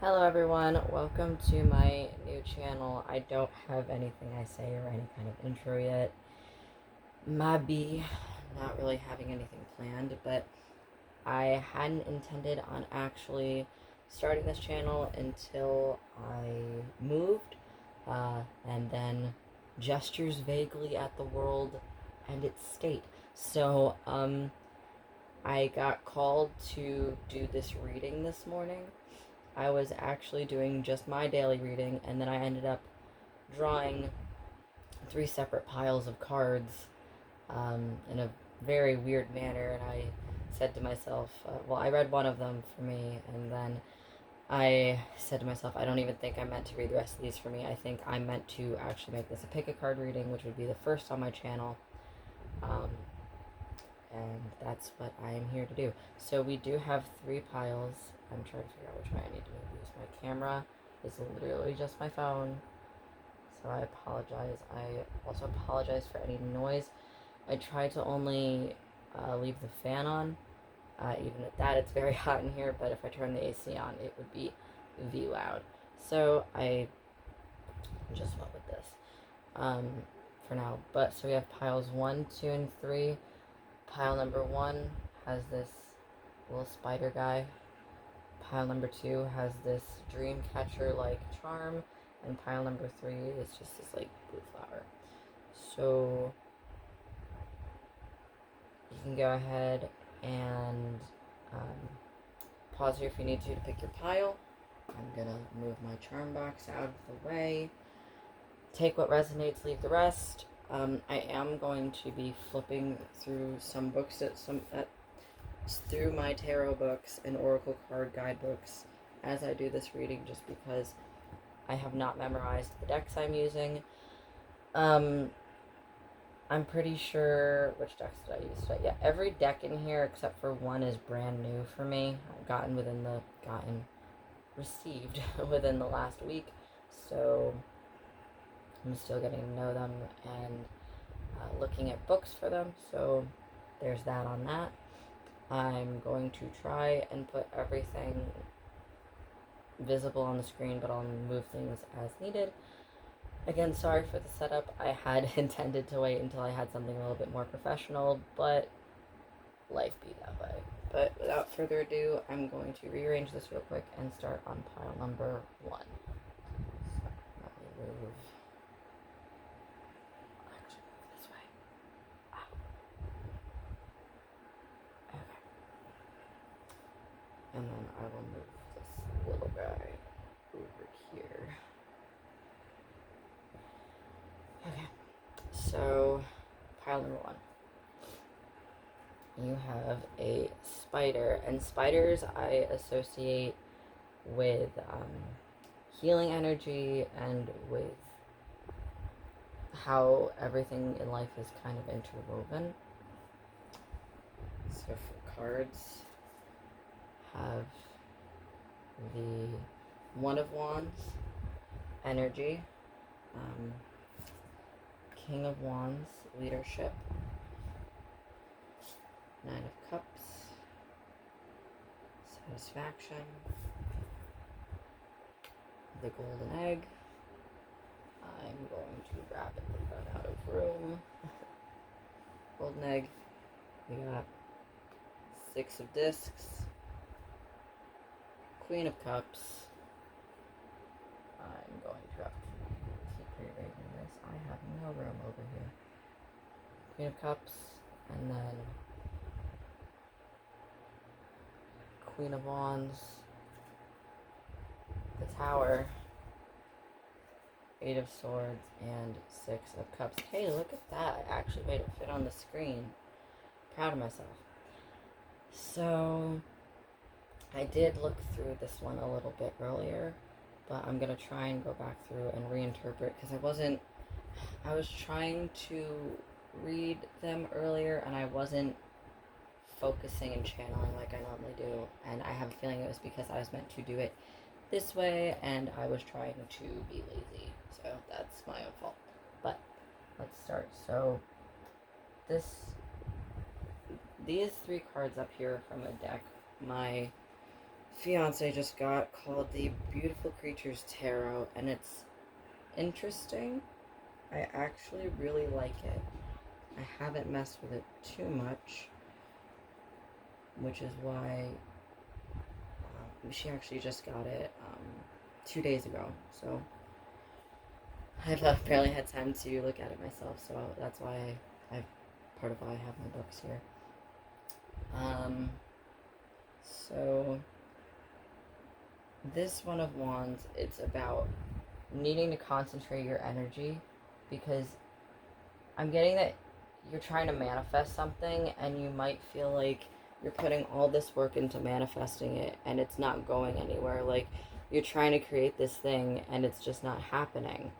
Hello everyone, welcome to my new channel. I don't have anything I say or any kind of intro yet. Might be not really having anything planned, but I hadn't intended on actually starting this channel until I moved, and then gestures vaguely at the world and its state. So, I got called to do this reading this morning. I was actually doing just my daily reading, and then I ended up drawing 3 separate piles of cards in a very weird manner. And I said to myself, I read one of them for me, and then I said to myself, I don't even think I meant to read the rest of these for me. I think I meant to actually make this a pick a card reading, which would be the first on my channel. And that's what I am here to do. So we do have 3 piles. I'm trying to figure out which way I need to move these. My camera is literally just my phone, so I apologize. I also apologize for any noise. I try to only leave the fan on. Even at that, it's very hot in here, but if I turn the AC on, it would be loud. So I just went with this for now. But so we have piles 1, 2, and 3. Pile number 1 has this little spider guy. Pile number 2 has this dream catcher like charm, and pile number 3 is just this like blue flower. So you can go ahead and pause here if you need to pick your pile. I'm gonna move my charm box out of the way. Take what resonates, leave the rest. I am going to be flipping through some books through my tarot books and oracle card guidebooks as I do this reading, just because I have not memorized the decks I'm using. I'm pretty sure which decks did I use today. Yeah, every deck in here except for one is brand new for me. I've received within the last week, so I'm still getting to know them and looking at books for them, so there's that on that. I'm going to try and put everything visible on the screen, but I'll move things as needed. Again, sorry for the setup. I had intended to wait until I had something a little bit more professional, but life be that way. But without further ado, I'm going to rearrange this real quick and start on pile number 1. So let me move. And then I will move this little guy over here. Okay, so pile number 1. You have a spider, and spiders I associate with healing energy and with how everything in life is kind of interwoven. So for cards, have the One of Wands energy, King of Wands leadership, 9 of Cups satisfaction, the Golden Egg. I'm going to rapidly run out of room. Golden Egg. We got 6 of Discs, Queen of Cups. I'm going to have to keep rearranging this. I have no room over here. Queen of Cups, and then Queen of Wands, the Tower, 8 of Swords, and 6 of Cups. Hey, look at that. I actually made it fit on the screen. Proud of myself. So I did look through this one a little bit earlier, but I'm going to try and go back through and reinterpret, because I was trying to read them earlier and I wasn't focusing and channeling like I normally do, and I have a feeling it was because I was meant to do it this way and I was trying to be lazy, so that's my own fault. But let's start. So these 3 cards up here from a deck, my fiance just got called the Beautiful Creatures Tarot, and it's interesting. I actually really like it. I haven't messed with it too much, which is why she actually just got it 2 days ago. So I've barely had time to look at it myself. So that's why I've part of why I have my books here. So this One of Wands, it's about needing to concentrate your energy, because I'm getting that you're trying to manifest something and you might feel like you're putting all this work into manifesting it and it's not going anywhere. Like you're trying to create this thing and it's just not happening.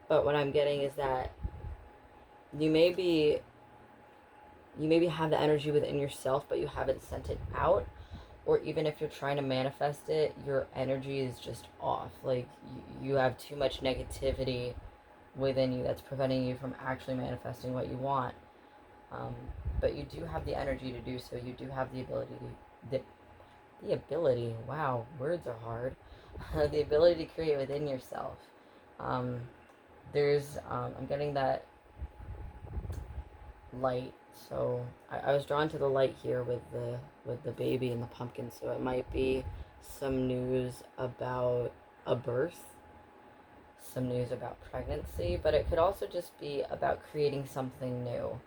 But what I'm getting is that you maybe have the energy within yourself, but you haven't sent it out. Or even if you're trying to manifest it, your energy is just off. Like you have too much negativity within you that's preventing you from actually manifesting what you want. But you do have the energy to do so. You do have the ability the ability. Wow, words are hard. The ability to create within yourself. I'm getting that light. So I was drawn to the light here with the baby and the pumpkin. So it might be some news about a birth, some news about pregnancy, but it could also just be about creating something new.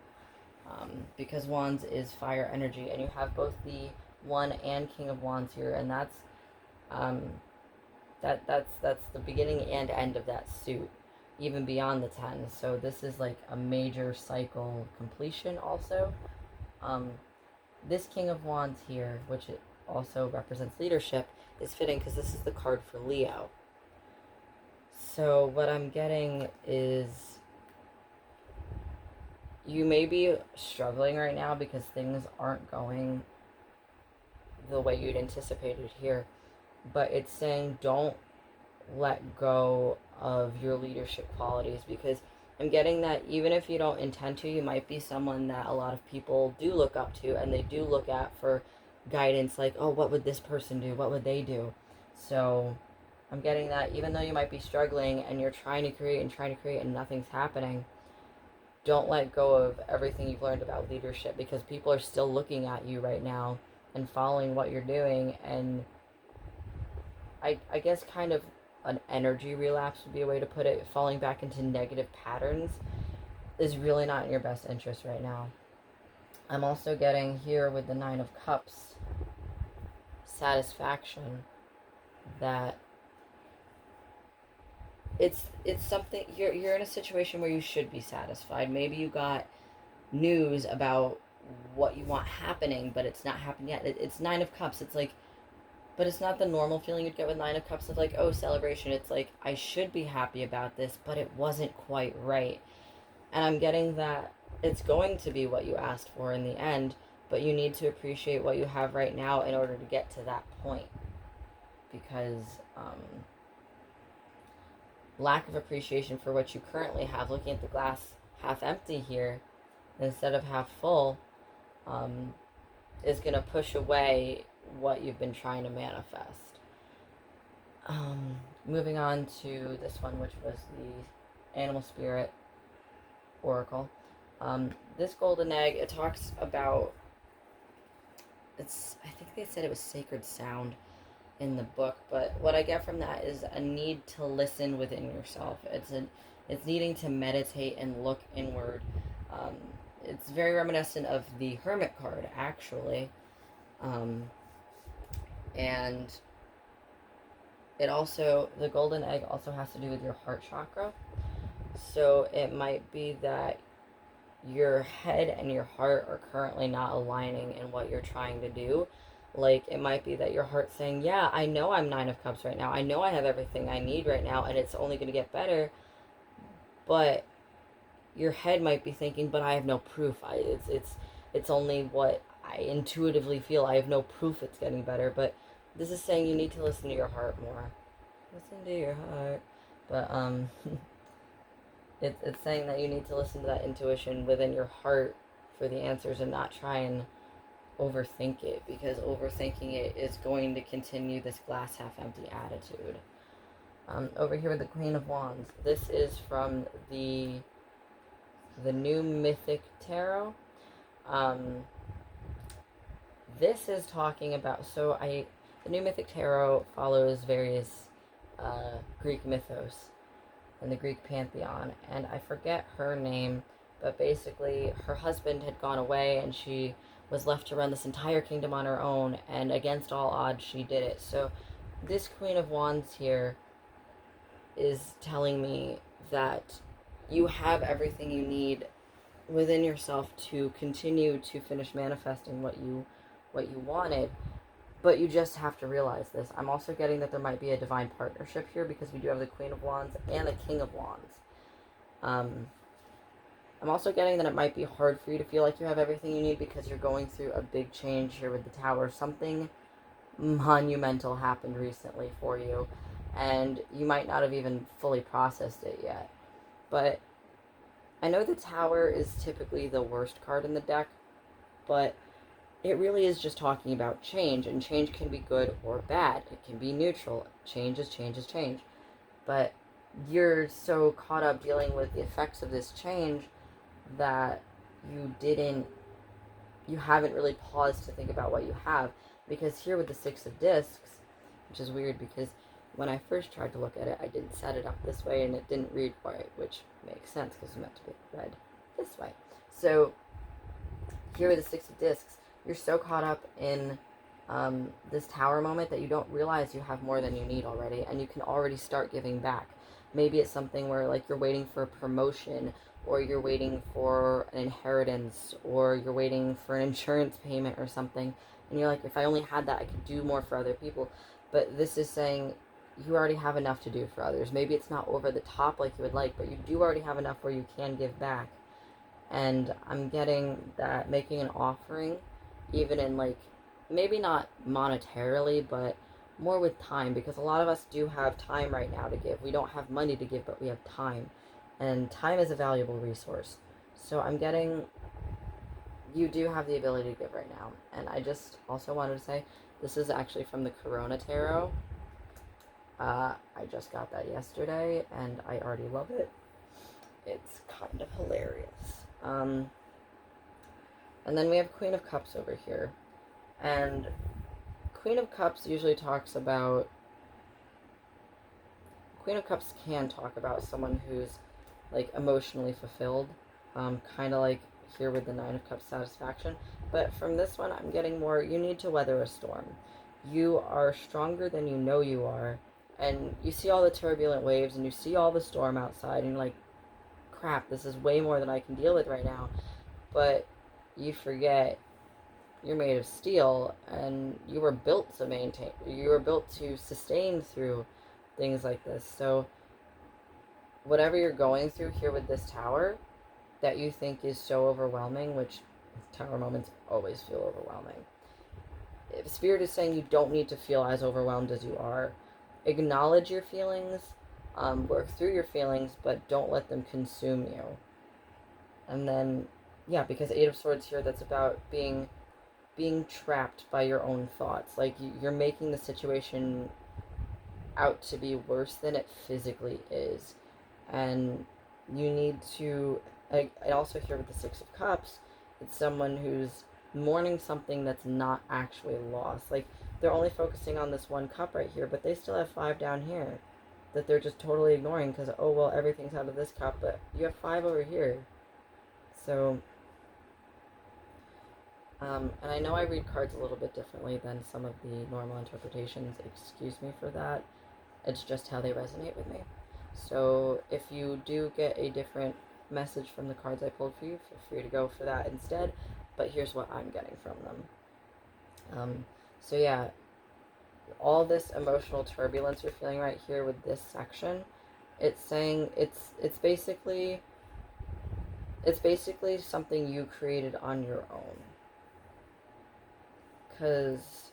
Because Wands is fire energy, and you have both the One and King of Wands here, and that's that's the beginning and end of that suit, even beyond the 10. So this is like a major cycle completion also. This King of Wands here, which it also represents leadership, is fitting because this is the card for Leo. So what I'm getting is you may be struggling right now because things aren't going the way you'd anticipated here. But it's saying don't let go of your leadership qualities, because I'm getting that even if you don't intend to, you might be someone that a lot of people do look up to and they do look at for guidance, like, oh, what would this person do? What would they do? So I'm getting that even though you might be struggling and you're trying to create and nothing's happening, don't let go of everything you've learned about leadership, because people are still looking at you right now and following what you're doing. And I guess kind of an energy relapse would be a way to put it. Falling back into negative patterns is really not in your best interest right now. I'm also getting here with the Nine of Cups, satisfaction, that it's something you're in a situation where you should be satisfied. Maybe you got news about what you want happening, but it's not happened yet. It's Nine of Cups. It's like, but it's not the normal feeling you'd get with Nine of Cups of like, oh, celebration. It's like, I should be happy about this, but it wasn't quite right. And I'm getting that it's going to be what you asked for in the end, but you need to appreciate what you have right now in order to get to that point. Because lack of appreciation for what you currently have, looking at the glass half empty here instead of half full, is going to push away what you've been trying to manifest. Moving on to this one, which was the Animal Spirit Oracle. This golden egg, it talks about, I think they said it was sacred sound in the book, but what I get from that is a need to listen within yourself. It's needing to meditate and look inward. It's very reminiscent of the Hermit card, actually. And it also, the golden egg also has to do with your heart chakra. So it might be that your head and your heart are currently not aligning in what you're trying to do. Like, it might be that your heart's saying, yeah, I know I'm Nine of Cups right now. I know I have everything I need right now, and it's only going to get better. But your head might be thinking, but I have no proof. It's only what I intuitively feel. I have no proof it's getting better. But this is saying you need to listen to your heart more. Listen to your heart. But, it's saying that you need to listen to that intuition within your heart for the answers and not try and overthink it, because overthinking it is going to continue this glass half empty attitude. Over here with the Queen of Wands, this is from the New Mythic Tarot. This is talking about, the New Mythic Tarot follows various Greek mythos and the Greek pantheon, and I forget her name, but basically her husband had gone away and she was left to run this entire kingdom on her own, and against all odds she did it. So this Queen of Wands here is telling me that you have everything you need within yourself to continue to finish manifesting what you wanted, but you just have to realize this. I'm also getting that there might be a divine partnership here, because we do have the Queen of Wands and the King of Wands. I'm also getting that it might be hard for you to feel like you have everything you need, because you're going through a big change here with the Tower. Something monumental happened recently for you, and you might not have even fully processed it yet. But I know the Tower is typically the worst card in the deck, but it really is just talking about change, and change can be good or bad. It can be neutral. Change is change is change. But you're so caught up dealing with the effects of this change that you haven't really paused to think about what you have. Because here with the Six of Discs, which is weird because when I first tried to look at it, I didn't set it up this way and it didn't read right, which makes sense because it's meant to be read this way. So here with the Six of Discs, you're so caught up in this Tower moment that you don't realize you have more than you need already, and you can already start giving back. Maybe it's something where, like, you're waiting for a promotion, or you're waiting for an inheritance, or you're waiting for an insurance payment or something, and you're like, if I only had that, I could do more for other people. But this is saying you already have enough to do for others. Maybe it's not over the top like you would like, but you do already have enough where you can give back. And I'm getting that making an offering, even in, like, maybe not monetarily, but more with time, because a lot of us do have time right now to give. We don't have money to give, but we have time, and time is a valuable resource. So I'm getting you do have the ability to give right now. And I just also wanted to say, this is actually from the Corona Tarot. I just got that yesterday, and I already love it. It's kind of hilarious. And then we have Queen of Cups over here. And Queen of Cups usually talks about... Queen of Cups can talk about someone who's, like, emotionally fulfilled. Kind of like here with the Nine of Cups, satisfaction. But from this one, I'm getting more, you need to weather a storm. You are stronger than you know you are. And you see all the turbulent waves, and you see all the storm outside, and you're like, crap, this is way more than I can deal with right now. But you forget you're made of steel, and you were built to maintain, you were built to sustain through things like this. So whatever you're going through here with this Tower that you think is so overwhelming, which Tower moments always feel overwhelming, if Spirit is saying you don't need to feel as overwhelmed as you are. Acknowledge your feelings, work through your feelings, but don't let them consume you. And then, yeah, because Eight of Swords here, that's about being trapped by your own thoughts. Like, you're making the situation out to be worse than it physically is. And you need to... I also hear with the Six of Cups, it's someone who's mourning something that's not actually lost. Like, they're only focusing on this one cup right here, but they still have 5 down here that they're just totally ignoring because, oh, well, everything's out of this cup, but you have 5 over here. So, and I know I read cards a little bit differently than some of the normal interpretations. Excuse me for that. It's just how they resonate with me. So if you do get a different message from the cards I pulled for you, feel free to go for that instead. But here's what I'm getting from them. So yeah, all this emotional turbulence you're feeling right here with this section, it's saying it's basically something you created on your own. Because,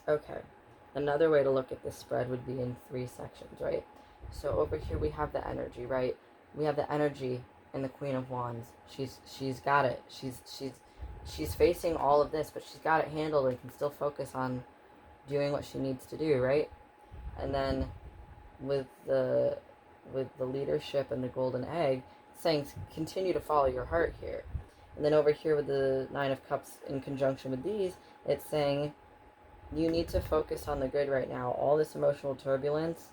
okay, another way to look at this spread would be in 3 sections, right? So over here we have the energy, right? We have the energy in the Queen of Wands. She's got it. she's facing all of this, but she's got it handled and can still focus on doing what she needs to do, right? And then with the leadership and the golden egg, saying continue to follow your heart here. And then over here with the Nine of Cups in conjunction with these, it's saying you need to focus on the good right now. All this emotional turbulence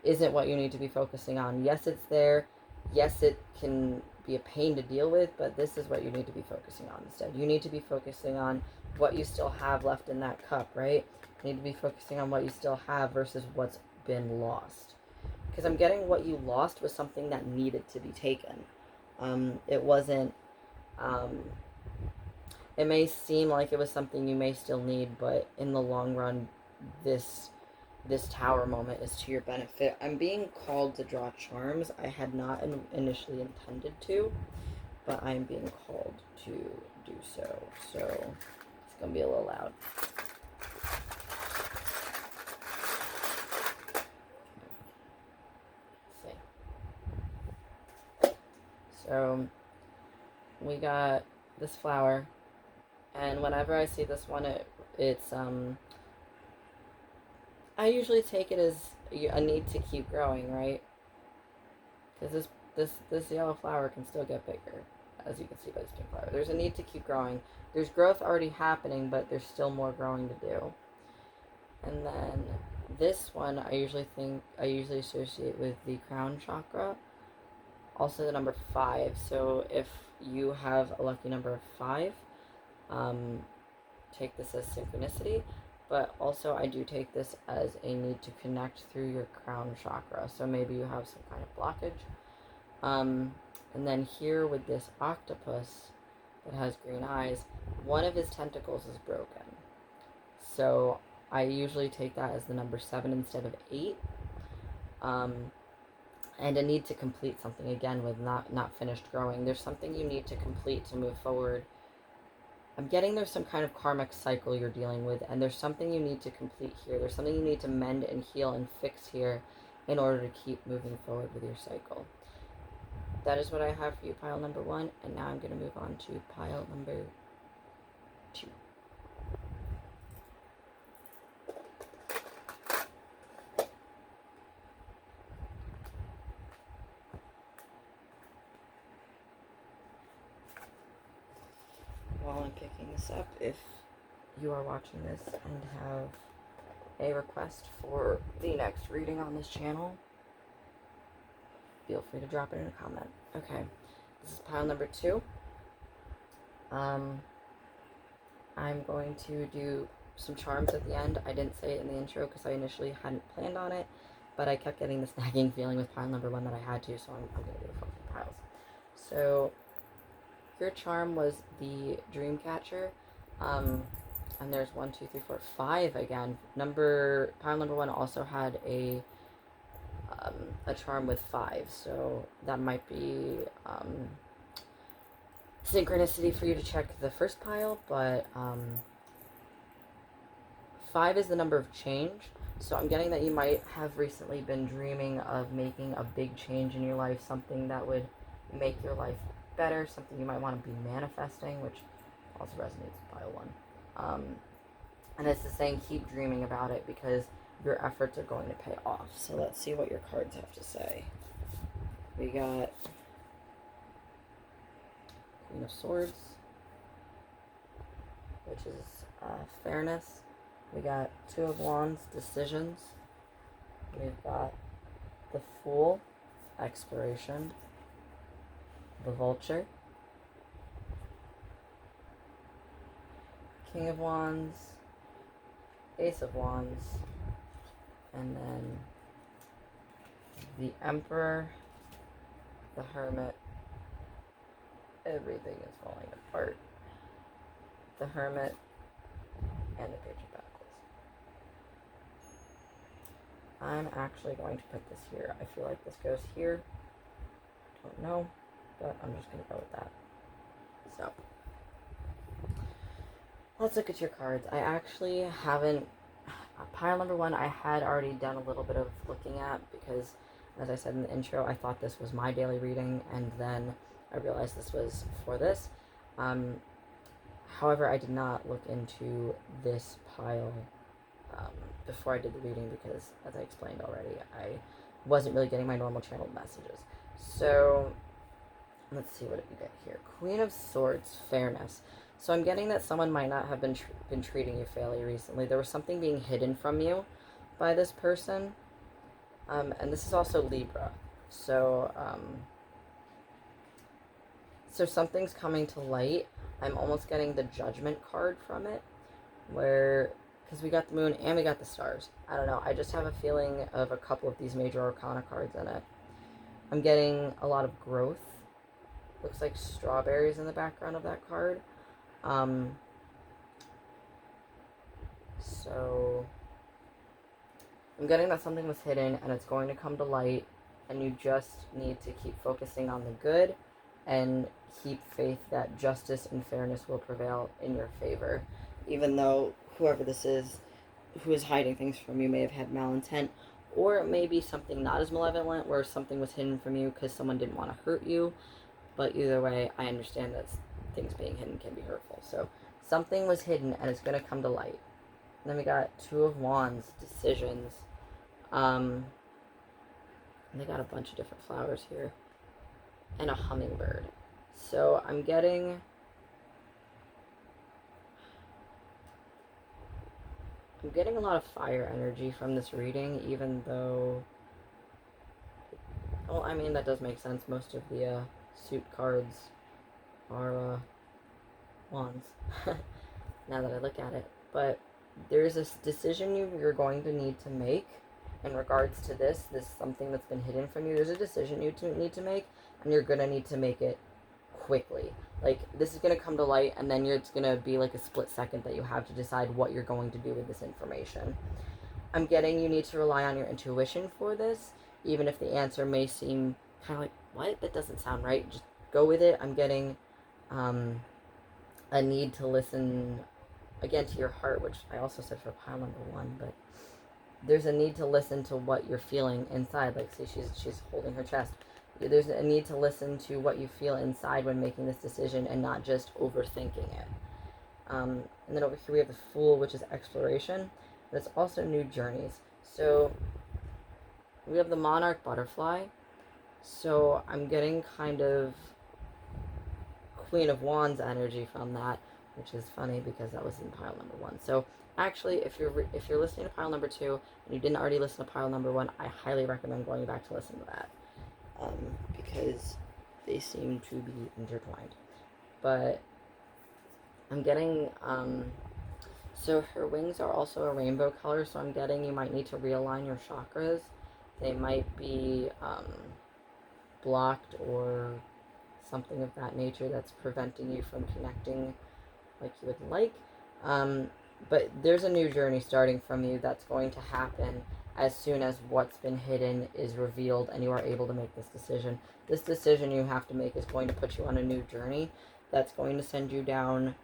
isn't what you need to be focusing on. Yes, it's there. Yes, it can be a pain to deal with, but this is what you need to be focusing on instead. You need to be focusing on what you still have left in that cup, right? You need to be focusing on what you still have versus what's been lost. Because I'm getting what you lost was something that needed to be taken. It wasn't, it may seem like it was something you may still need, but in the long run, this tower moment is to your benefit. I'm being called to draw charms. I had not initially intended to, but I'm being called to do so. So it's going to be a little loud. Let's see. So we got this flower, and whenever I see this one, it's I usually take it as a need to keep growing, right? Because this yellow flower can still get bigger, as you can see by this pink flower. There's a need to keep growing. There's growth already happening, but there's still more growing to do. And then this one, I usually associate with the crown chakra, also the number 5. So if you have a lucky number of 5, take this as synchronicity. But also I do take this as a need to connect through your crown chakra. So maybe you have some kind of blockage. And then here with this octopus that has green eyes, one of his tentacles is broken. So I usually take that as the number 7 instead of 8. And a need to complete something, again, with not finished growing. There's something you need to complete to move forward. I'm getting there's some kind of karmic cycle you're dealing with, and there's something you need to complete here. There's something you need to mend and heal and fix here in order to keep moving forward with your cycle. That is what I have for you, pile number 1, and now I'm going to move on to pile number 2. While I'm picking this up, if you are watching this and have a request for the next reading on this channel, feel free to drop it in a comment. Okay, this is pile number 2. I'm going to do some charms at the end. I didn't say it in the intro because I initially hadn't planned on it, but I kept getting this nagging feeling with pile number 1 that I had to, so I'm going to do a couple of piles. So your charm was the dream catcher, and there's 1, 2, 3, 4, 5 again. Pile number 1 also had a charm with 5, so that might be synchronicity for you to check the first pile, but 5 is the number of change. So I'm getting that you might have recently been dreaming of making a big change in your life, something that would make your life better, something you might want to be manifesting, which also resonates with pile 1. And it's the saying, keep dreaming about it because your efforts are going to pay off. So let's see what your cards have to say. We got Queen of Swords, which is fairness. We got 2 of Wands, decisions. We've got the Fool, exploration. The Vulture, King of Wands, Ace of Wands, and then the Emperor, the Hermit. Everything is falling apart. The Hermit, and the Page of Pentacles. I'm actually going to put this here. I feel like this goes here. Don't know. But I'm just going to go with that. So, let's look at your cards. I actually haven't, pile number 1 I had already done a little bit of looking at because, as I said in the intro, I thought this was my daily reading, and then I realized this was for this. However, I did not look into this pile before I did the reading because, as I explained already, I wasn't really getting my normal channeled messages. So, let's see what we get here. Queen of Swords, fairness. So I'm getting that someone might not have been treating you fairly recently. There was something being hidden from you by this person. And this is also Libra. So, so something's coming to light. I'm almost getting the Judgment card from it, where, because we got the moon and we got the stars. I don't know. I just have a feeling of a couple of these major arcana cards in it. I'm getting a lot of growth. Looks like strawberries in the background of that card. So I'm getting that something was hidden and it's going to come to light, and you just need to keep focusing on the good and keep faith that justice and fairness will prevail in your favor. Even though whoever this is who is hiding things from you may have had malintent, or it may be something not as malevolent where something was hidden from you because someone didn't want to hurt you. But either way, I understand that things being hidden can be hurtful. So something was hidden and it's going to come to light. And then we got Two of Wands, decisions. And they got a bunch of different flowers here. And a hummingbird. So I'm getting a lot of fire energy from this reading, even though, well, I mean, that does make sense. Most of the suit cards are wands, now that I look at it. But there's a decision you're going to need to make in regards to this something that's been hidden from you. There's a decision you need to make, and you're going to need to make it quickly. Like, this is going to come to light, and then it's going to be like a split second that you have to decide what you're going to do with this information. I'm getting you need to rely on your intuition for this, even if the answer may seem kind of like, what? That doesn't sound right. Just go with it. I'm getting a need to listen, again, to your heart, which I also said for pile number 1, but there's a need to listen to what you're feeling inside. Like, see, she's holding her chest. There's a need to listen to what you feel inside when making this decision and not just overthinking it. And then over here we have the Fool, which is exploration, but it's also new journeys. So we have the Monarch butterfly. So I'm getting kind of Queen of Wands energy from that, which is funny because that was in pile number 1. So actually, if you're listening to pile number 2 and you didn't already listen to pile number 1, I highly recommend going back to listen to that. Because they seem to be intertwined. But I'm getting, so her wings are also a rainbow color, so I'm getting you might need to realign your chakras. They might be blocked or something of that nature that's preventing you from connecting like you would like. But there's a new journey starting from you that's going to happen as soon as what's been hidden is revealed and you are able to make this decision. This decision you have to make is going to put you on a new journey that's going to send you down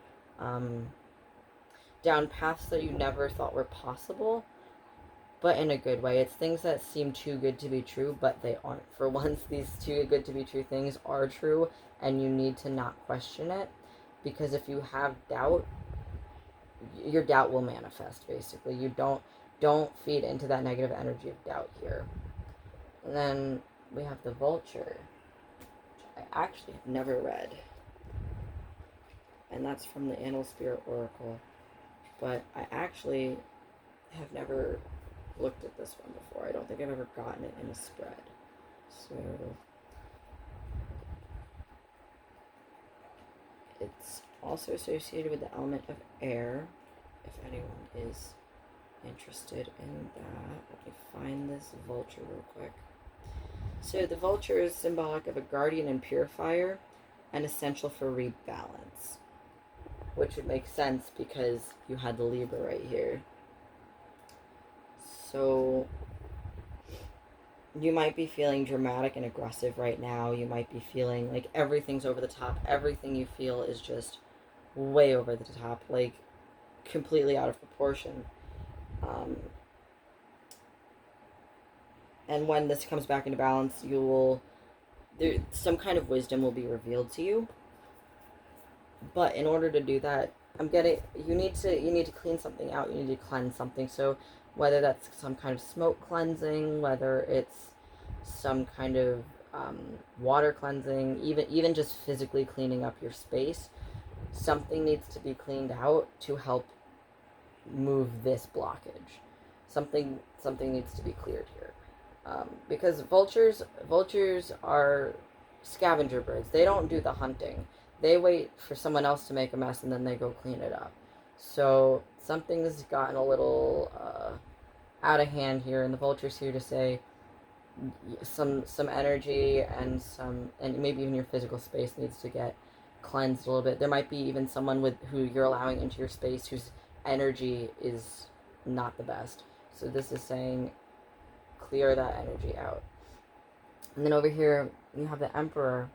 down paths that you never thought were possible, but in a good way. It's things that seem too good to be true, but they aren't. For once, these too good to be true things are true, and you need to not question it, because if you have doubt, your doubt will manifest, basically. You don't feed into that negative energy of doubt here. And then we have the Vulture, which I actually have never read. And that's from the Animal Spirit Oracle. But I actually have never looked at this one before. I don't think I've ever gotten it in a spread. So it's also associated with the element of air, if anyone is interested in that. Let me find this Vulture real quick. So the Vulture is symbolic of a guardian and purifier and essential for rebalance, which would make sense because you had the Libra right here. So you might be feeling dramatic and aggressive right now. You might be feeling like everything's over the top. Everything you feel is just way over the top, like completely out of proportion. And when this comes back into balance, some kind of wisdom will be revealed to you. But in order to do that, I'm getting, you need to clean something out. You need to cleanse something. So whether that's some kind of smoke cleansing, whether it's some kind of water cleansing, even just physically cleaning up your space, something needs to be cleaned out to help move this blockage. Something needs to be cleared here, because vultures are scavenger birds. They don't do the hunting. They wait for someone else to make a mess and then they go clean it up. So something's gotten a little out of hand here, and the vulture's here to say some energy and maybe even your physical space needs to get cleansed a little bit. There might be even someone with who you're allowing into your space whose energy is not the best. So this is saying clear that energy out. And then over here you have the Emperor.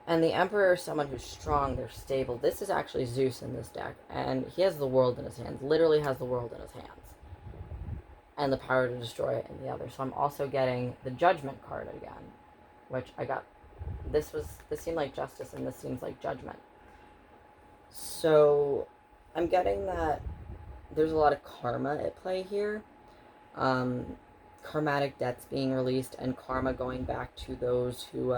And the Emperor is someone who's strong, they're stable. This is actually Zeus in this deck, and he has the world in his hands. Literally has the world in his hands. And the power to destroy it in the other. So I'm also getting the Judgment card again, which I got. This seemed like justice, and this seems like judgment. So I'm getting that there's a lot of karma at play here. Karmatic debts being released, and karma going back to those who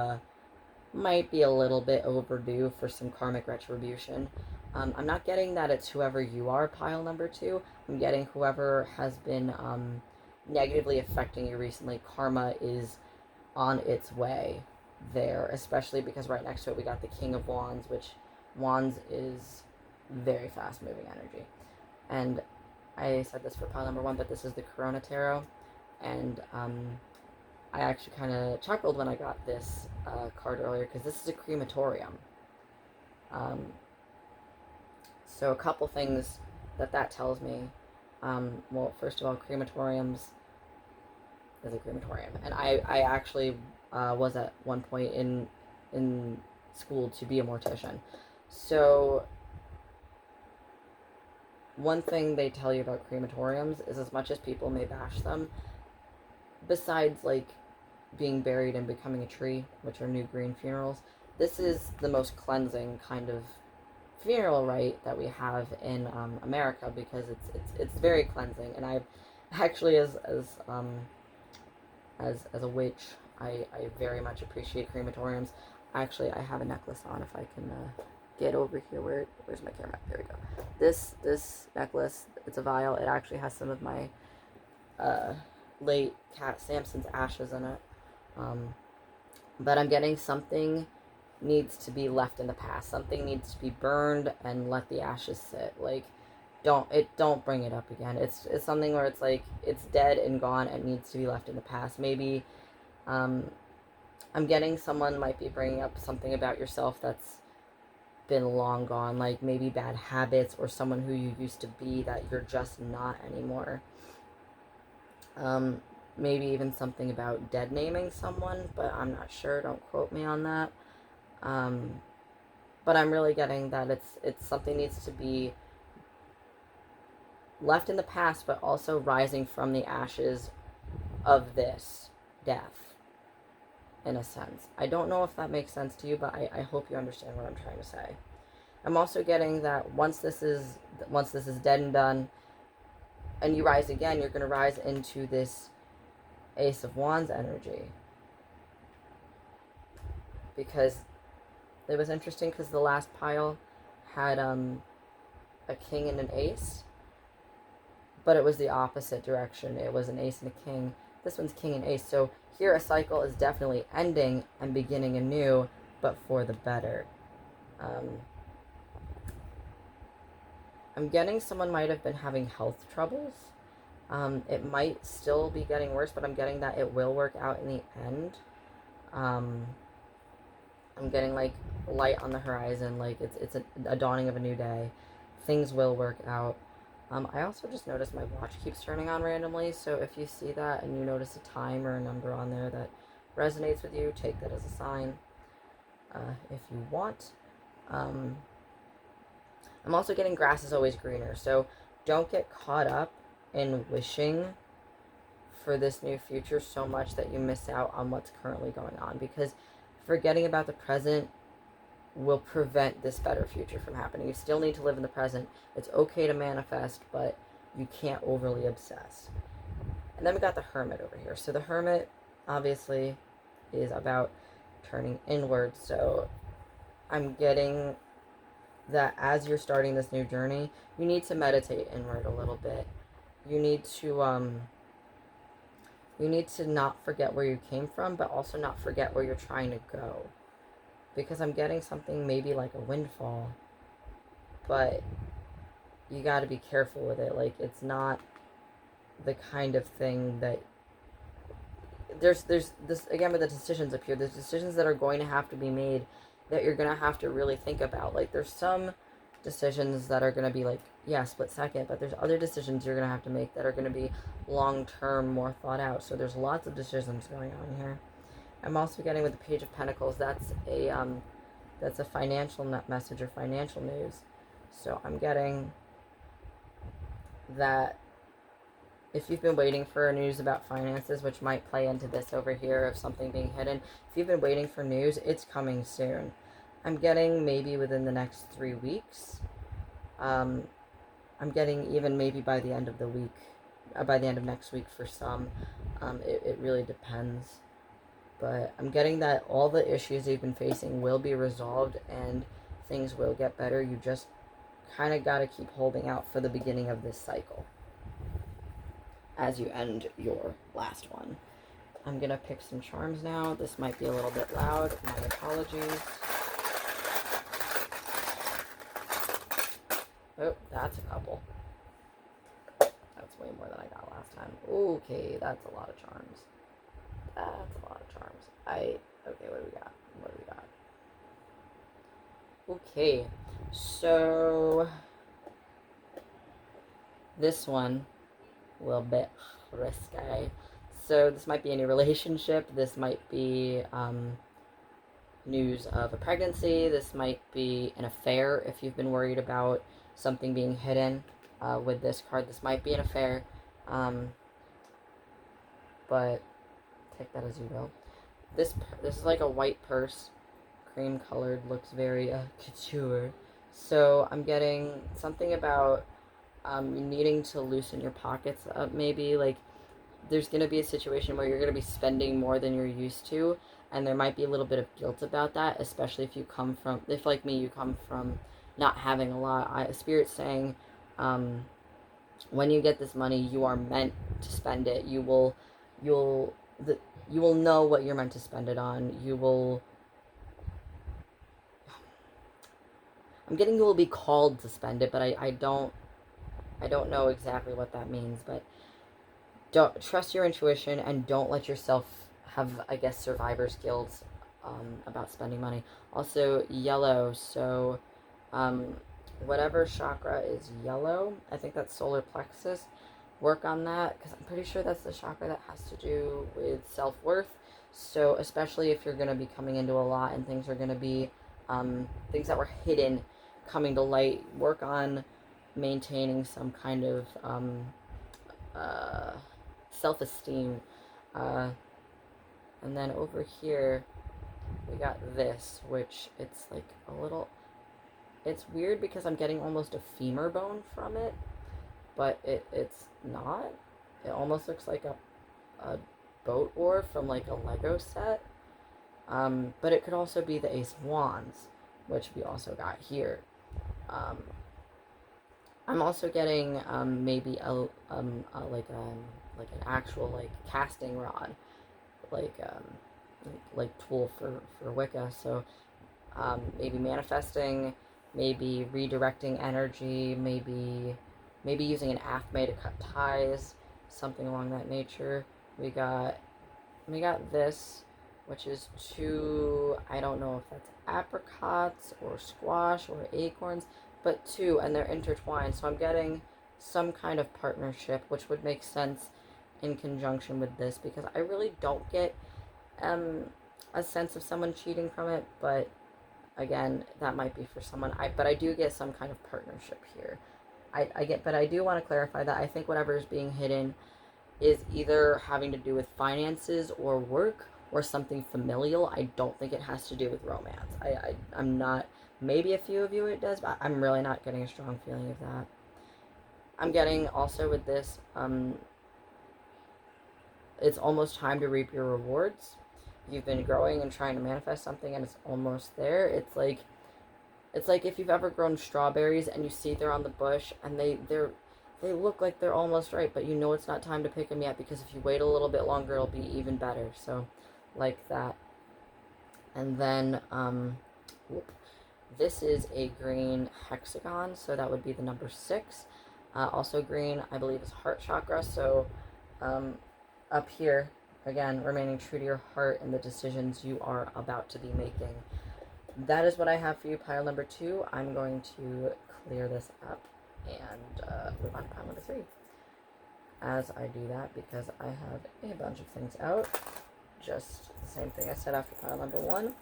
might be a little bit overdue for some karmic retribution. I'm not getting that it's whoever you are, pile number 2. I'm getting whoever has been negatively affecting you recently. Karma is on its way there, especially because right next to it we got the King of Wands, which Wands is very fast moving energy. And I said this for pile number 1, but this is the Corona Tarot, and I actually kind of chuckled when I got this card earlier because this is a crematorium. So a couple things that tells me. Well, first of all, crematoriums is a crematorium, and I actually was at one point in school to be a mortician. So one thing they tell you about crematoriums is, as much as people may bash them, besides like being buried and becoming a tree, which are new green funerals, this is the most cleansing kind of funeral rite that we have in America, because it's very cleansing. And I've actually, as a witch, I very much appreciate crematoriums. Actually, I have a necklace on. If I can get over here, where's my camera? There we go. This necklace, it's a vial. It actually has some of my late Cat Sampson's ashes in it. But I'm getting something needs to be left in the past. Something needs to be burned and let the ashes sit. Like, don't bring it up again. It's something where it's like it's dead and gone and needs to be left in the past. Maybe I'm getting someone might be bringing up something about yourself that's been long gone, like maybe bad habits or someone who you used to be that you're just not anymore. Maybe even something about dead naming someone, but I'm not sure. Don't quote me on that. But I'm really getting that it's something needs to be left in the past, but also rising from the ashes of this death, in a sense. I don't know if that makes sense to you, but I hope you understand what I'm trying to say. I'm also getting that once this is dead and done, and you rise again, you're going to rise into this Ace of Wands energy. Because it was interesting, because the last pile had a king and an ace, but it was the opposite direction. It was an ace and a king. This one's king and ace. So here a cycle is definitely ending and beginning anew, but for the better. I'm getting someone might have been having health troubles. It might still be getting worse, but I'm getting that it will work out in the end. I'm getting like light on the horizon, like it's a dawning of a new day. Things will work out. I also just noticed my watch keeps turning on randomly, so if you see that and you notice a time or a number on there that resonates with you, take that as a sign if you want. I'm also getting grass is always greener, so don't get caught up in wishing for this new future so much that you miss out on what's currently going on, because forgetting about the present will prevent this better future from happening. You still need to live in the present. It's okay to manifest, but you can't overly obsess. And then we got the Hermit over here. So the Hermit obviously is about turning inward. So I'm getting that as you're starting this new journey, you need to meditate inward a little bit. You need to not forget where you came from, but also not forget where you're trying to go. Because I'm getting something maybe like a windfall, but you got to be careful with it. Like, it's not the kind of thing that there's this, again, with the decisions up here, there's decisions that are going to have to be made that you're going to have to really think about. Like, there's some decisions that are going to be like, yeah, split second, but there's other decisions you're going to have to make that are going to be long term, more thought out. So there's lots of decisions going on here. I'm also getting with the Page of Pentacles, that's a financial message or financial news. So I'm getting that if you've been waiting for news about finances, which might play into this over here of something being hidden, if you've been waiting for news, it's coming soon. I'm getting maybe within the next 3 weeks. I'm getting even maybe by the end of the week, by the end of next week for some. It really depends. But I'm getting that all the issues you've been facing will be resolved and things will get better. You just kind of got to keep holding out for the beginning of this cycle as you end your last one. I'm going to pick some charms now. This might be a little bit loud. My apologies. Oh, that's a couple. That's way more than I got last time. Okay, that's a lot of charms. That's a lot of charms. Okay, what do we got? Okay, so this one a little bit risque. So this might be any relationship. This might be news of a pregnancy. This might be an affair if you've been worried about something being hidden with this card. This might be an affair, but take that as you will. This is like a white purse, cream colored, looks very couture. So I'm getting something about needing to loosen your pockets up, maybe. Like, there's going to be a situation where you're going to be spending more than you're used to, and there might be a little bit of guilt about that, especially if you come from, if like me, you come from not having a lot. Spirit's saying, when you get this money, you are meant to spend it. You will know what you're meant to spend it on. I'm getting you will be called to spend it, but I don't know exactly what that means. But don't trust your intuition and don't let yourself have, I guess, survivor's guilt about spending money. Also, yellow. So, whatever chakra is yellow, I think that's solar plexus. Work on that, because I'm pretty sure that's the chakra that has to do with self-worth. So especially if you're going to be coming into a lot and things are going to be things that were hidden coming to light, work on maintaining some kind of self-esteem. And then over here we got this, which it's like a little, it's weird because I'm getting almost a femur bone from it, but it's not. It almost looks like a boat oar from like a Lego set. But it could also be the Ace of Wands, which we also got here. I'm also getting maybe like an actual like casting rod, like tool for Wicca. So maybe manifesting, maybe redirecting energy, maybe using an athame to cut ties, something along that nature. We got this, which is two, I don't know if that's apricots or squash or acorns, but two, and they're intertwined. So I'm getting some kind of partnership, which would make sense in conjunction with this, because I really don't get a sense of someone cheating from it, but again, that might be for someone. But I do get some kind of partnership here. But I do want to clarify that I think whatever is being hidden is either having to do with finances or work, or something familial. I don't think it has to do with romance. I'm not, maybe a few of you it does, but I'm really not getting a strong feeling of that. I'm getting also with this, it's almost time to reap your rewards. You've been growing and trying to manifest something and it's almost there. It's like if you've ever grown strawberries and you see they're on the bush and they look like they're almost ripe, but you know it's not time to pick them yet because if you wait a little bit longer, it'll be even better. So, like that. And then, this is a green hexagon, so that would be the number 6. Also green, I believe, is heart chakra. So, up here, again, remaining true to your heart and the decisions you are about to be making. That is what I have for you, pile number 2. I'm going to clear this up and move on to pile number 3. As I do that, because I have a bunch of things out, just the same thing I said after pile number 1,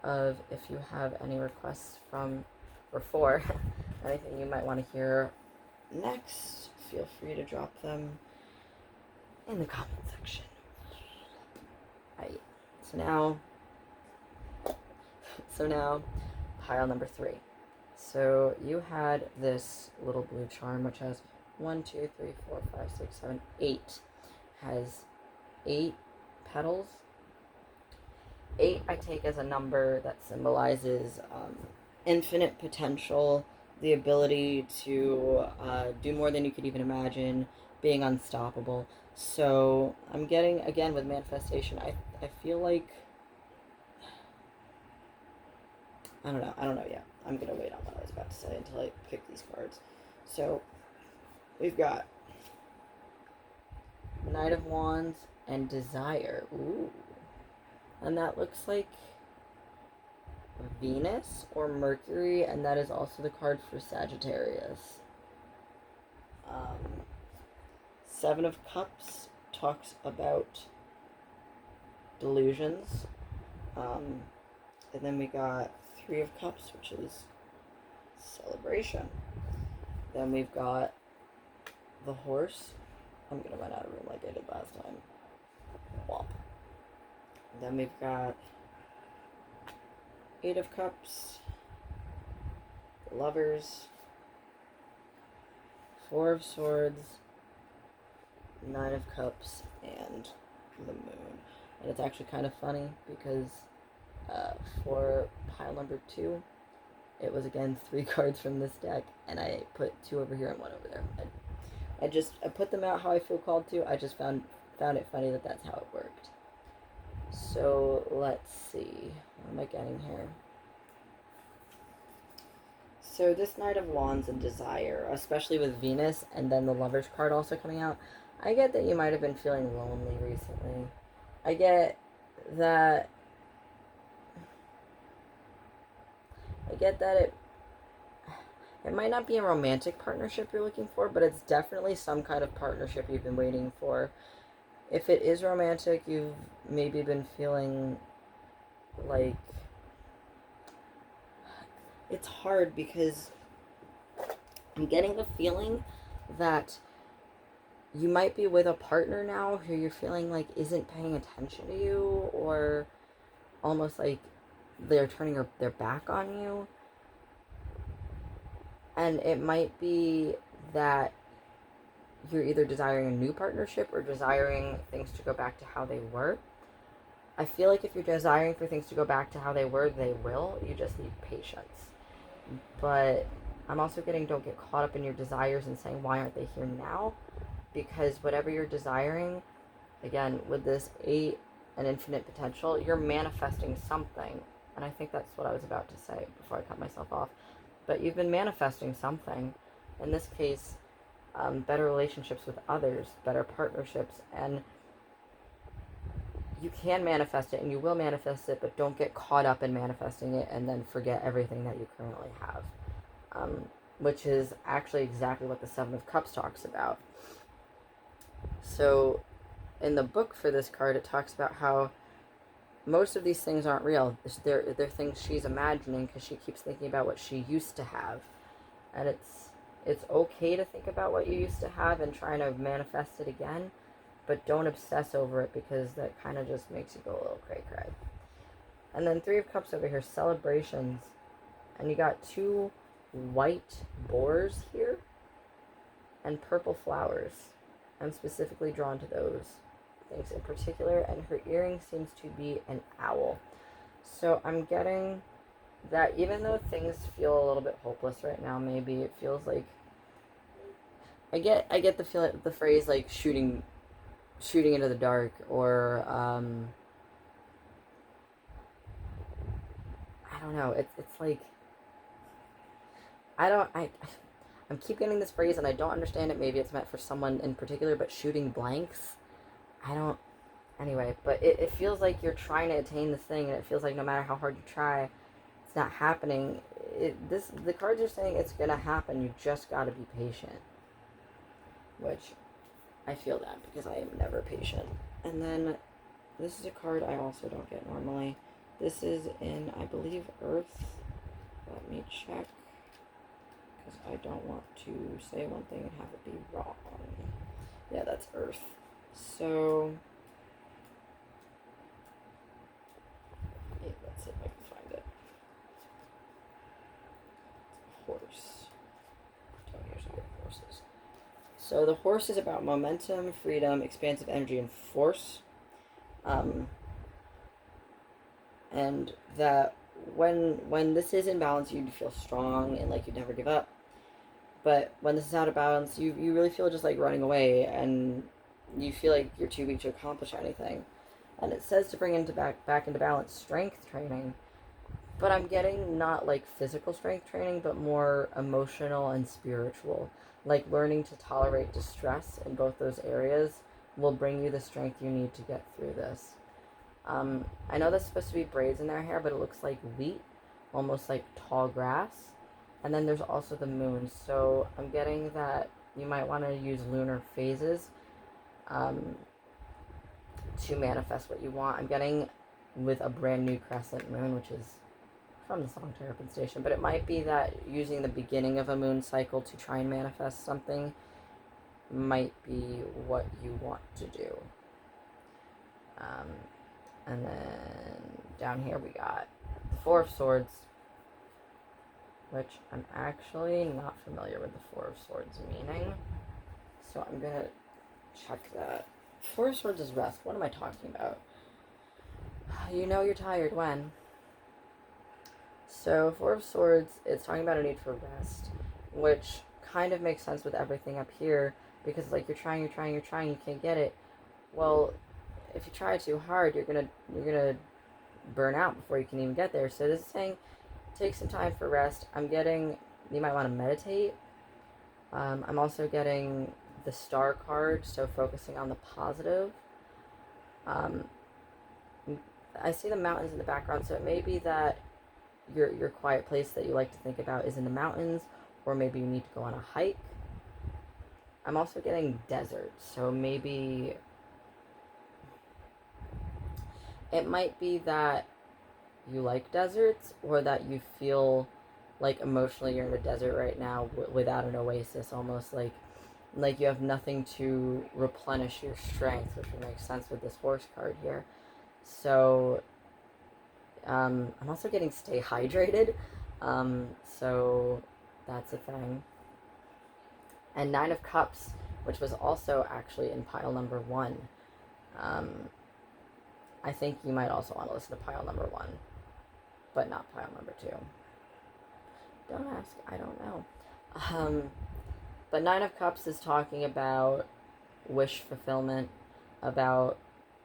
of if you have any requests from, or for, anything you might want to hear next, feel free to drop them in the comment section. Right, so now, pile number 3. So you had this little blue charm, which has 1, 2, 3, 4, 5, 6, 7, 8. Has 8 petals. 8 I take as a number that symbolizes infinite potential, the ability to do more than you could even imagine, being unstoppable. So I'm getting, again, with manifestation, I feel like, I don't know yet. I'm going to wait on what I was about to say until I pick these cards. So we've got Knight of Wands and Desire. Ooh. And that looks like Venus or Mercury, and that is also the card for Sagittarius. 7 of Cups talks about delusions. And then we got 3 of Cups, which is celebration. Then we've got the Horse. I'm going to run out of room like I did last time. Womp. Then we've got 8 of Cups, the Lovers, 4 of Swords, 9 of Cups, and the Moon. And it's actually kind of funny because for pile number 2, it was again 3 cards from this deck, and I put 2 over here and 1 over there. I put them out how I feel called to. I just found it funny that that's how it worked. So let's see, what am I getting here? So this Knight of Wands and Desire, especially with Venus and then the Lover's card also coming out, I get that you might have been feeling lonely recently. I get that it might not be a romantic partnership you're looking for, but it's definitely some kind of partnership you've been waiting for. If it is romantic, you've maybe been feeling like it's hard because I'm getting the feeling that you might be with a partner now who you're feeling like isn't paying attention to you, or almost like they're turning their back on you. And it might be that you're either desiring a new partnership or desiring things to go back to how they were. I feel like if you're desiring for things to go back to how they were, they will. You just need patience. But I'm also getting, don't get caught up in your desires and saying, why aren't they here now? Because whatever you're desiring, again, with this 8 and infinite potential, you're manifesting something. And I think that's what I was about to say before I cut myself off. But you've been manifesting something. In this case, better relationships with others, better partnerships, and you can manifest it and you will manifest it, but don't get caught up in manifesting it and then forget everything that you currently have, which is actually exactly what the 7 of Cups talks about. So in the book for this card, it talks about how most of these things aren't real. They're things she's imagining because she keeps thinking about what she used to have. And it's okay to think about what you used to have and trying to manifest it again, but don't obsess over it because that kind of just makes you go a little cray-cray. And then Three of Cups over here, celebrations. And you got two white boars here and purple flowers. I'm specifically drawn to those things in particular, and her earring seems to be an owl. So I'm getting that even though things feel a little bit hopeless right now, maybe it feels like I get the feeling, the phrase like shooting into the dark, or I don't know. It's like I'm keep getting this phrase and I don't understand it. Maybe it's meant for someone in particular, but shooting blanks. I don't. Anyway, but it feels like you're trying to attain this thing, and it feels like no matter how hard you try, it's not happening. The cards are saying it's gonna happen. You just gotta be patient. Which I feel that because I am never patient. And then this is a card I also don't get normally. This is in, I believe, Earth. Let me check, because I don't want to say one thing and have it be wrong. Yeah, that's Earth. So, let's see if I can find it. Horse. Don't usually get horses. So the horse is about momentum, freedom, expansive energy, and force. And that when this is in balance, you feel strong and like you'd never give up. But when this is out of balance, you really feel just like running away, and you feel like you're too weak to accomplish anything. And it says to bring back into balance strength training. But I'm getting not like physical strength training, but more emotional and spiritual. Like learning to tolerate distress in both those areas will bring you the strength you need to get through this. I know there's supposed to be braids in their hair, but it looks like wheat, almost like tall grass. And then there's also the moon. So I'm getting that you might want to use lunar phases to manifest what you want. I'm getting with a brand new crescent moon, which is from the song Terrapin Station, but it might be that using the beginning of a moon cycle to try and manifest something might be what you want to do. And then down here we got the Four of Swords, which I'm actually not familiar with the Four of Swords meaning, so I'm gonna check that. Four of Swords is rest. What am I talking about? You know you're tired when. So Four of Swords, it's talking about a need for rest, which kind of makes sense with everything up here, because like you're trying, you can't get it. Well, if you try too hard, you're gonna burn out before you can even get there. So this is saying take some time for rest. I'm getting you might want to meditate. I'm also getting the Star card, so focusing on the positive. I see the mountains in the background, so it may be that your quiet place that you like to think about is in the mountains, or maybe you need to go on a hike. I'm also getting desert, so maybe it might be that you like deserts, or that you feel like emotionally you're in a desert right now without an oasis, almost like you have nothing to replenish your strength, which would make sense with this horse card here. So I'm also getting stay hydrated, so that's a thing. And Nine of Cups, which was also actually in pile number 1. I think you might also want to listen to pile number 1, but not pile number 2. Don't ask, I don't know. But Nine of Cups is talking about wish fulfillment, about,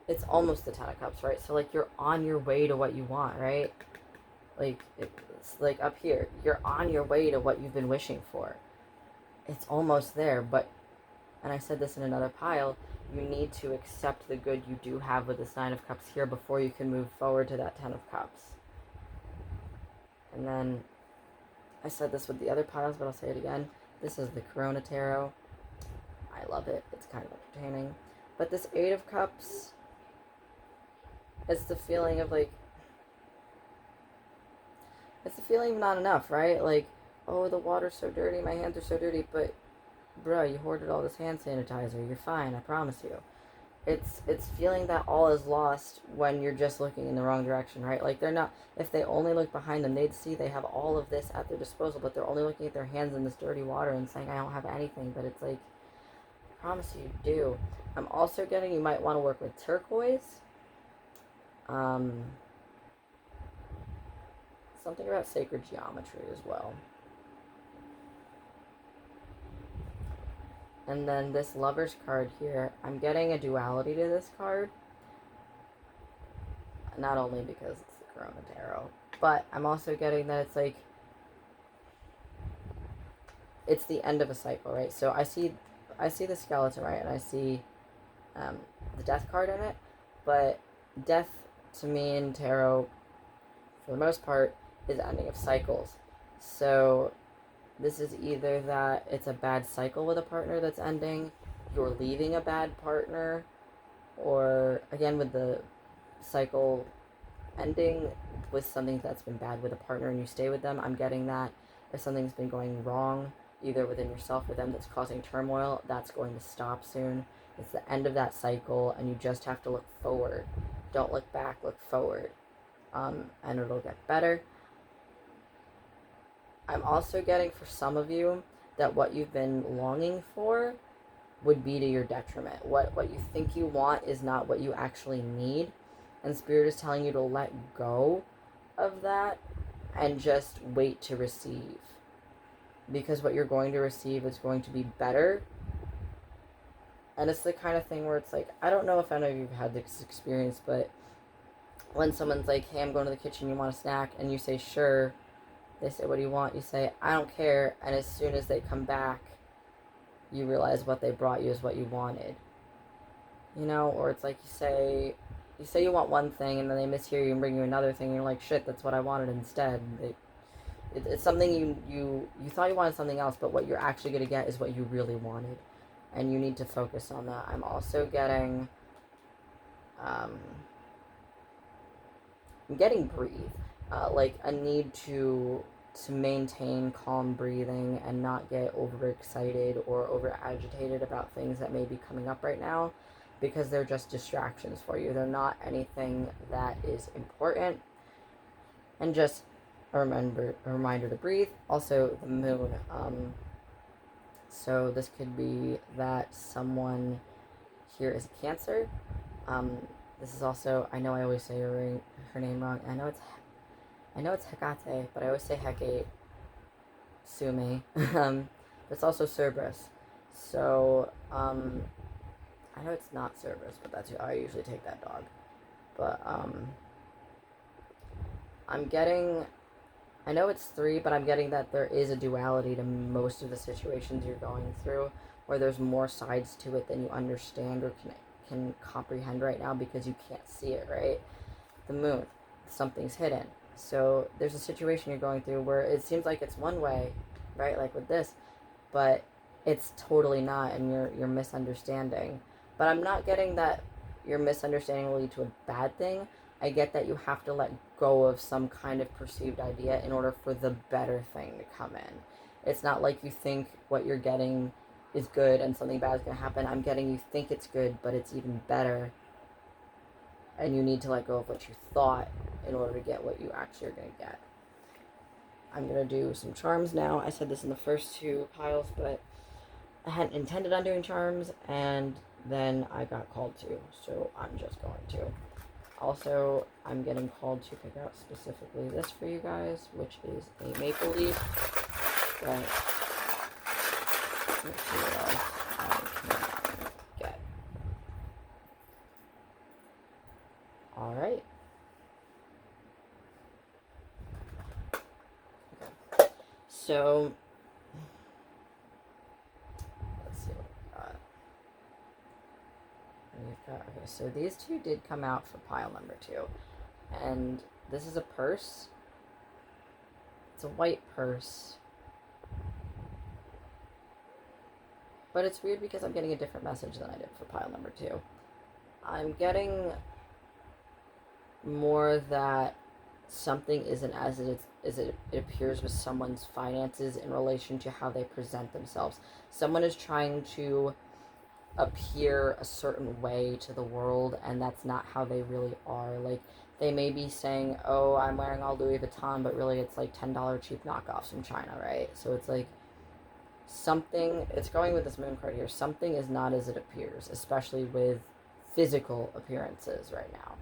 it's almost the Ten of Cups, right? So like you're on your way to what you want, right? Like it's like up here, you're on your way to what you've been wishing for. It's almost there, but, and I said this in another pile, you need to accept the good you do have with this Nine of Cups here before you can move forward to that Ten of Cups. And then, I said this with the other piles, but I'll say it again. This is the Corona Tarot. I love it. It's kind of entertaining. But this Eight of Cups, it's the feeling of like, it's the feeling of not enough, right? Like, oh, the water's so dirty, my hands are so dirty, but bro, you hoarded all this hand sanitizer. You're fine, I promise you. it's feeling that all is lost when you're just looking in the wrong direction, right? Like they're not, if they only look behind them, they'd see they have all of this at their disposal, but they're only looking at their hands in this dirty water and saying, I don't have anything. But it's like, I promise you do. I'm also getting, you might want to work with turquoise. Something about sacred geometry as well. And then this Lover's card here, I'm getting a duality to this card. Not only because it's the Corona Tarot, but I'm also getting that it's like, it's the end of a cycle, right? So I see the skeleton, right? And I see the death card in it. But death, to me in tarot, for the most part, is the ending of cycles. So this is either that it's a bad cycle with a partner that's ending, you're leaving a bad partner, or again with the cycle ending with something that's been bad with a partner and you stay with them. I'm getting that if something's been going wrong, either within yourself or them, that's causing turmoil, that's going to stop soon. It's the end of that cycle, and you just have to look forward. Don't look back, look forward. And it'll get better. I'm also getting for some of you that what you've been longing for would be to your detriment. What you think you want is not what you actually need. And Spirit is telling you to let go of that and just wait to receive. Because what you're going to receive is going to be better. And it's the kind of thing where it's like, I don't know if any of you have had this experience, but when someone's like, hey, I'm going to the kitchen, you want a snack? And you say, sure. They say, what do you want? You say, I don't care. And as soon as they come back, you realize what they brought you is what you wanted. You know, or it's like you say you want one thing, and then they mishear you and bring you another thing, and you're like, shit, that's what I wanted instead. It's something you thought you wanted something else, but what you're actually going to get is what you really wanted. And you need to focus on that. I'm also getting, I'm getting breathe. Like a need to maintain calm breathing and not get overexcited or over agitated about things that may be coming up right now, because they're just distractions for you. They're not anything that is important. And just a reminder to breathe. Also, the moon. So this could be that someone here is a Cancer. This is also, I know I always say her name wrong. I know it's Hecate, but I always say Hecate. Sue me. It's also Cerberus. So, I know it's not Cerberus, but that's who I usually take that dog. But, I'm getting, I know it's 3, but I'm getting that there is a duality to most of the situations you're going through, where there's more sides to it than you understand or can comprehend right now, because you can't see it, right? The moon, something's hidden. So there's a situation you're going through where it seems like it's one way, right? Like with this, but it's totally not, and you're misunderstanding. But I'm not getting that your misunderstanding will lead to a bad thing. I get that you have to let go of some kind of perceived idea in order for the better thing to come in. It's not like you think what you're getting is good and something bad is going to happen. I'm getting you think it's good, but it's even better. And you need to let go of what you thought in order to get what you actually are going to get. I'm going to do some charms now. I said this in the first 2 piles, but I hadn't intended on doing charms, and then I got called to, so I'm just going to. Also, I'm getting called to pick out specifically this for you guys, which is a maple leaf. But let's see what else I can get. Alright. Okay. So, let's see what we got. Okay, so these 2 did come out for pile number 2. And this is a purse. It's a white purse. But it's weird because I'm getting a different message than I did for pile number 2. I'm getting more that something isn't as it appears with someone's finances in relation to how they present themselves. Someone is trying to appear a certain way to the world, and that's not how they really are. Like, they may be saying, oh, I'm wearing all Louis Vuitton, but really it's like $10 cheap knockoffs from China, right? So it's like something, it's going with this moon card here, something is not as it appears, especially with physical appearances right now.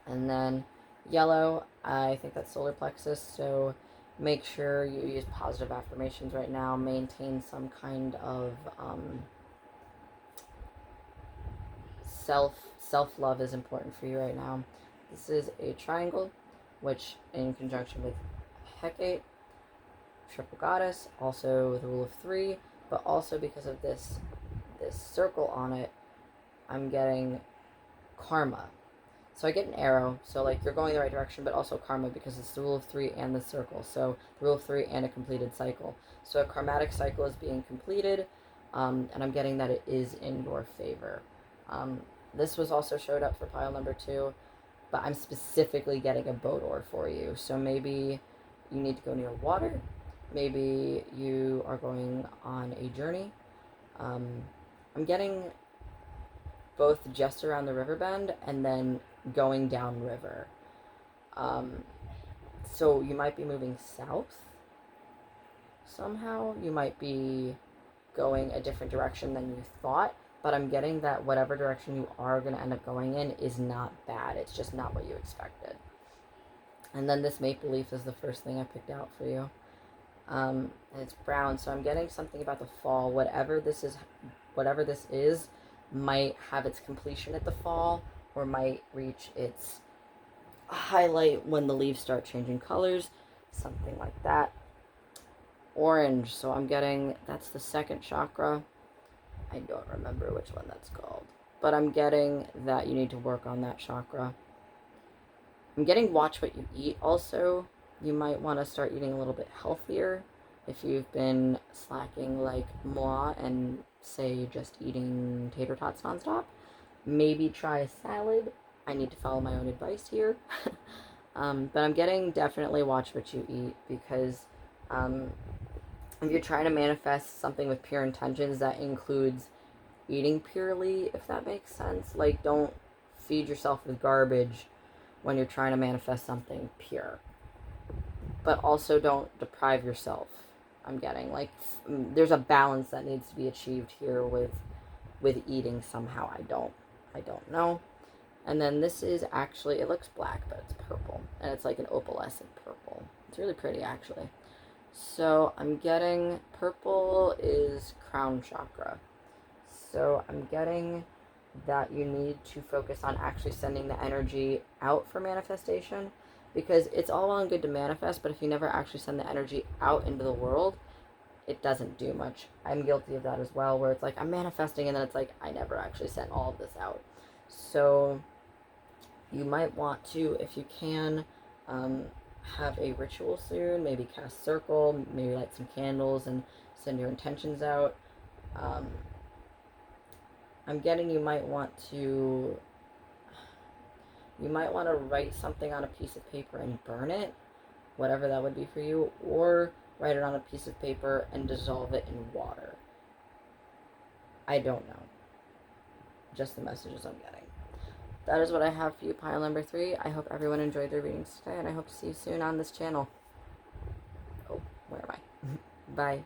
And then yellow, I think that's solar plexus, so make sure you use positive affirmations right now. Maintain some kind of self-love is important for you right now. This is a triangle, which in conjunction with Hecate, triple goddess, also with a rule of 3, but also because of this circle on it, I'm getting karma. So I get an arrow, so like you're going the right direction, but also karma because it's the rule of 3 and the circle. So the rule of 3 and a completed cycle. So a karmatic cycle is being completed, and I'm getting that it is in your favor. This was also showed up for pile number 2, but I'm specifically getting a Bodor for you. So maybe you need to go near water. Maybe you are going on a journey. I'm getting both just around the river bend and then going downriver. So you might be moving south somehow. You might be going a different direction than you thought, but I'm getting that whatever direction you are going to end up going in is not bad. It's just not what you expected. And then this maple leaf is the first thing I picked out for you. And it's brown, so I'm getting something about the fall. Whatever this is might have its completion at the fall, or might reach its highlight when the leaves start changing colors, something like that. Orange, so I'm getting, that's the second chakra. I don't remember which one that's called, but I'm getting that you need to work on that chakra. I'm getting watch what you eat also. You might want to start eating a little bit healthier if you've been slacking like moi and say just eating tater tots nonstop. Maybe try a salad. I need to follow my own advice here. But I'm getting definitely watch what you eat, because if you're trying to manifest something with pure intentions, that includes eating purely, if that makes sense. Like, don't feed yourself with garbage when you're trying to manifest something pure. But also don't deprive yourself. I'm getting, like, there's a balance that needs to be achieved here with eating somehow. I don't know. And then this is actually, it looks black, but it's purple. And it's like an opalescent purple. It's really pretty, actually. So I'm getting, purple is crown chakra. So I'm getting that you need to focus on actually sending the energy out for manifestation, because it's all well and good to manifest, but if you never actually send the energy out into the world, it doesn't do much. I'm guilty of that as well, where it's like I'm manifesting and then it's like I never actually sent all of this out. So you might want to, if you can, have a ritual soon, maybe cast circle, maybe light some candles and send your intentions out. I'm getting you might want to write something on a piece of paper and burn it, whatever that would be for you, or write it on a piece of paper and dissolve it in water. I don't know. Just the messages I'm getting. That is what I have for you, pile number 3. I hope everyone enjoyed their readings today, and I hope to see you soon on this channel. Oh, where am I? Bye.